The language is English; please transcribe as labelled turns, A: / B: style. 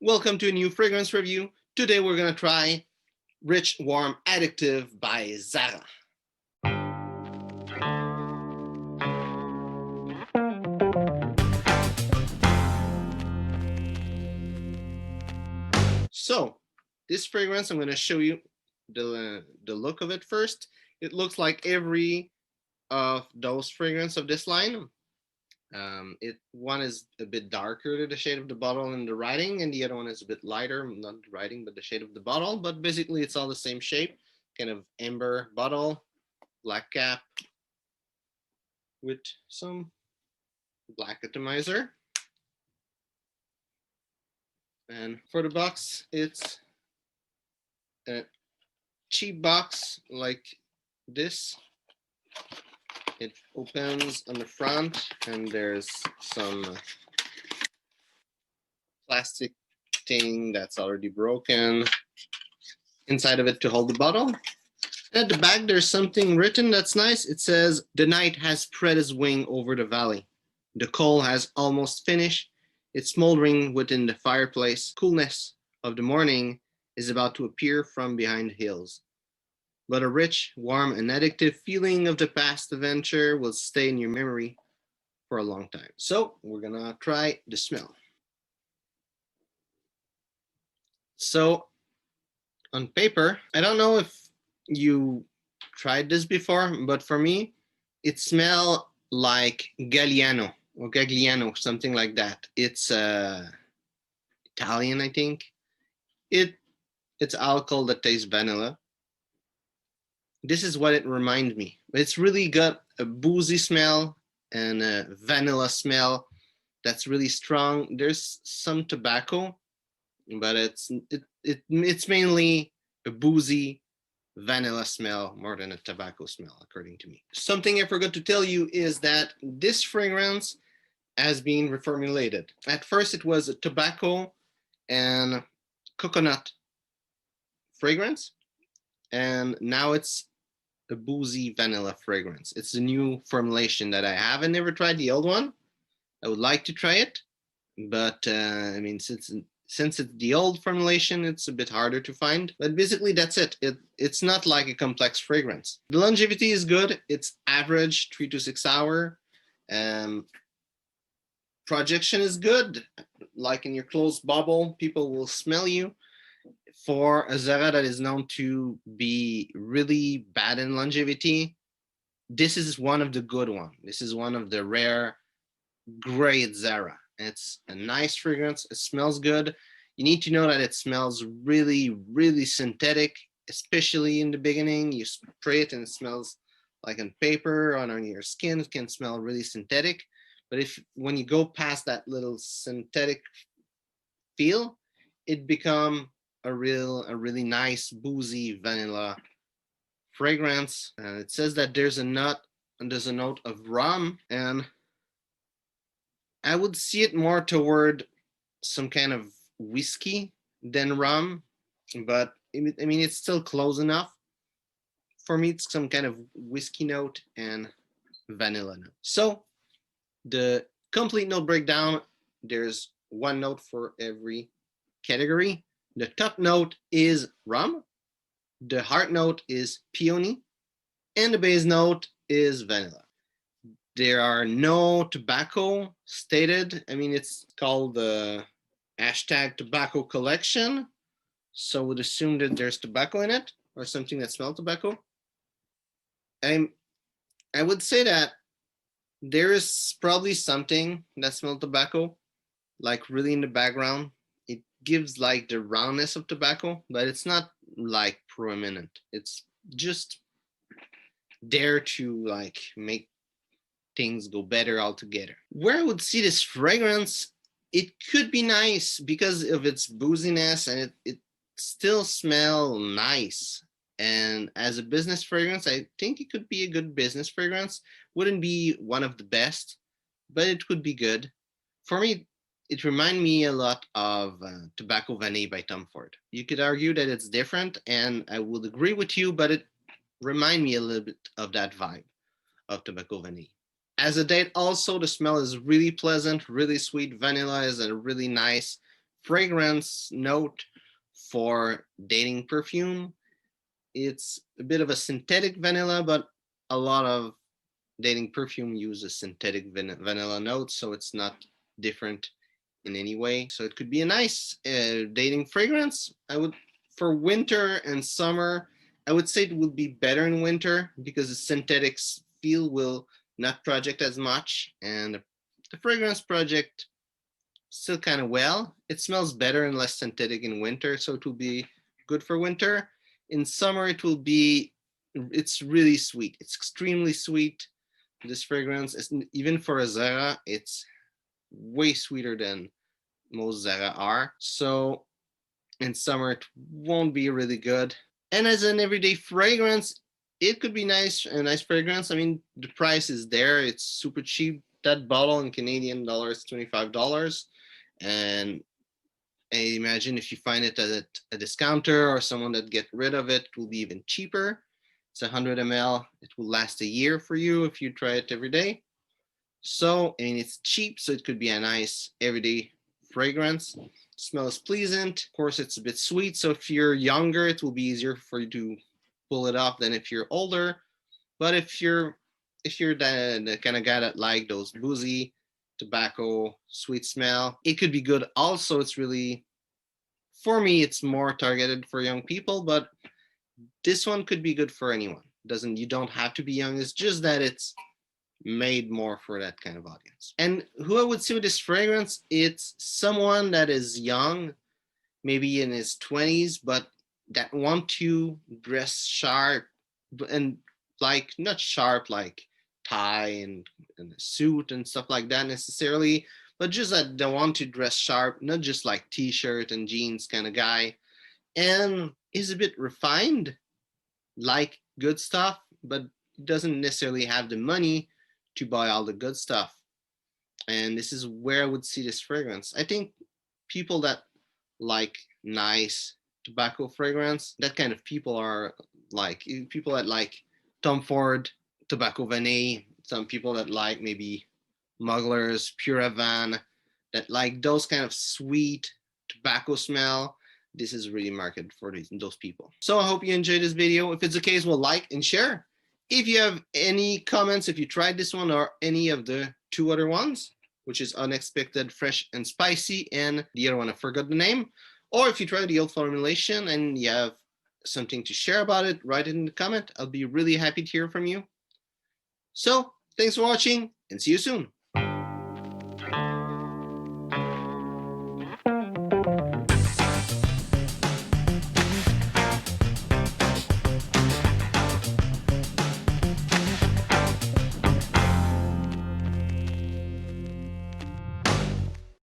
A: Welcome to a new fragrance review. Today we're going to try Rich Warm Addictive by Zara. So this fragrance, I'm going to show you the look of it first. It looks like every of those fragrances of this line. One is a bit darker to the shade of the bottle and the writing, and the other one is a bit lighter, not the writing, but the shade of the bottle. But basically, it's all the same shape, kind of amber bottle, black cap with some black atomizer. And for the box, it's a cheap box like this. It opens on the front, and there's some plastic thing that's already broken inside of it to hold the bottle. At the back, there's something written that's nice. It says, "The night has spread its wing over the valley. The coal has almost finished. It's smoldering within the fireplace. Coolness of the morning is about to appear from behind the hills. But a rich, warm, and addictive feeling of the past adventure will stay in your memory for a long time." So we're gonna try the smell. So on paper, I don't know if you tried this before, but for me, it smells like Galliano or Gagliano, something like that. It's Italian, I think. It's alcohol that tastes vanilla. This is what it reminds me. It's really got a boozy smell and a vanilla smell that's really strong. There's some tobacco, but it's mainly a boozy vanilla smell more than a tobacco smell, according to me. Something I forgot to tell you is that this fragrance has been reformulated. At first, it was a tobacco and coconut fragrance, and now it's a boozy vanilla fragrance. It's a new formulation that I haven't never tried the old one. I would like to try it, but I mean, since it's the old formulation, it's a bit harder to find. But basically, that's it. It's not like a complex fragrance. The longevity is good. It's average 3 to 6 hours. Projection is good. Like in your closed bubble, people will smell you. For a Zara that is known to be really bad in longevity, this is one of the good ones. This is one of the rare, great Zara. It's a nice fragrance. It smells good. You need to know that it smells really, really synthetic, especially in the beginning. You spray it and it smells like on paper or on your skin. It can smell really synthetic. But when you go past that little synthetic feel, it becomes a really nice boozy vanilla fragrance. And it says that there's a note of rum, and I would see it more toward some kind of whiskey than rum, but I mean, it's still close enough. For me, it's some kind of whiskey note and vanilla note. So the complete note breakdown, there's one note for every category. The top note is rum, the heart note is peony, and the base note is vanilla. There are no tobacco stated. I mean, it's called the hashtag tobacco collection, so would assume that there's tobacco in it or something that smells tobacco. I would say that there is probably something that smells tobacco, like really in the background. It gives like the roundness of tobacco, but it's not like prominent. It's just there to like make things go better altogether. Where I would see this fragrance, it could be nice because of its booziness, and it still smell nice. And as a business fragrance, I think it could be a good business fragrance. Wouldn't be one of the best, but it could be good. For me, it reminds me a lot of Tobacco Vanille by Tom Ford. You could argue that it's different, and I would agree with you, but it reminds me a little bit of that vibe of Tobacco Vanille. As a date, also, the smell is really pleasant, really sweet. Vanilla is a really nice fragrance note for dating perfume. It's a bit of a synthetic vanilla, but a lot of dating perfume uses synthetic vanilla notes, so it's not different in any way. So it could be a nice dating fragrance. I would, for winter and summer, I would say it would be better in winter because the synthetics feel will not project as much, and the fragrance project still kind of well. It smells better and less synthetic in winter, so it will be good for winter. In summer, it's really sweet. It's extremely sweet. This fragrance is, even for a Zara, it's way sweeter than most Zara are. So in summer, it won't be really good. And as an everyday fragrance, it could be nice, a nice fragrance. I mean, the price is there. It's super cheap. That bottle in Canadian dollars, $25. And I imagine if you find it at a discounter or someone that get rid of it, it will be even cheaper. It's 100 ml. It will last a year for you if you try it every day. So, I mean, it's cheap, so it could be a nice everyday fragrance. It smells pleasant. Of course, it's a bit sweet, so if you're younger, it will be easier for you to pull it off than if you're older. But if you're the kind of guy that like those boozy tobacco sweet smell, it could be good. Also, it's really, for me, it's more targeted for young people, but this one could be good for anyone. You don't have to be young. It's just that it's made more for that kind of audience. And who I would see with this fragrance, it's someone that is young, maybe in his 20s, but that want to dress sharp, and like not sharp like tie and a suit and stuff like that necessarily, but just that they want to dress sharp, not just like t-shirt and jeans kind of guy, and is a bit refined, like good stuff, but doesn't necessarily have the money to buy all the good stuff. And this is where I would see this fragrance. I think people that like nice tobacco fragrance, that kind of people are like people that like Tom Ford, Tobacco Vanille, some people that like maybe Mugglers, Pure Havana, that like those kind of sweet tobacco smell. This is really marketed for those people. So I hope you enjoyed this video. If it's the case, well, like and share. If you have any comments, if you tried this one or any of the two other ones, which is Unexpected, Fresh, and Spicy, and the other one, I forgot the name, or if you tried the old formulation and you have something to share about it, write it in the comment. I'll be really happy to hear from you. So thanks for watching and see you soon.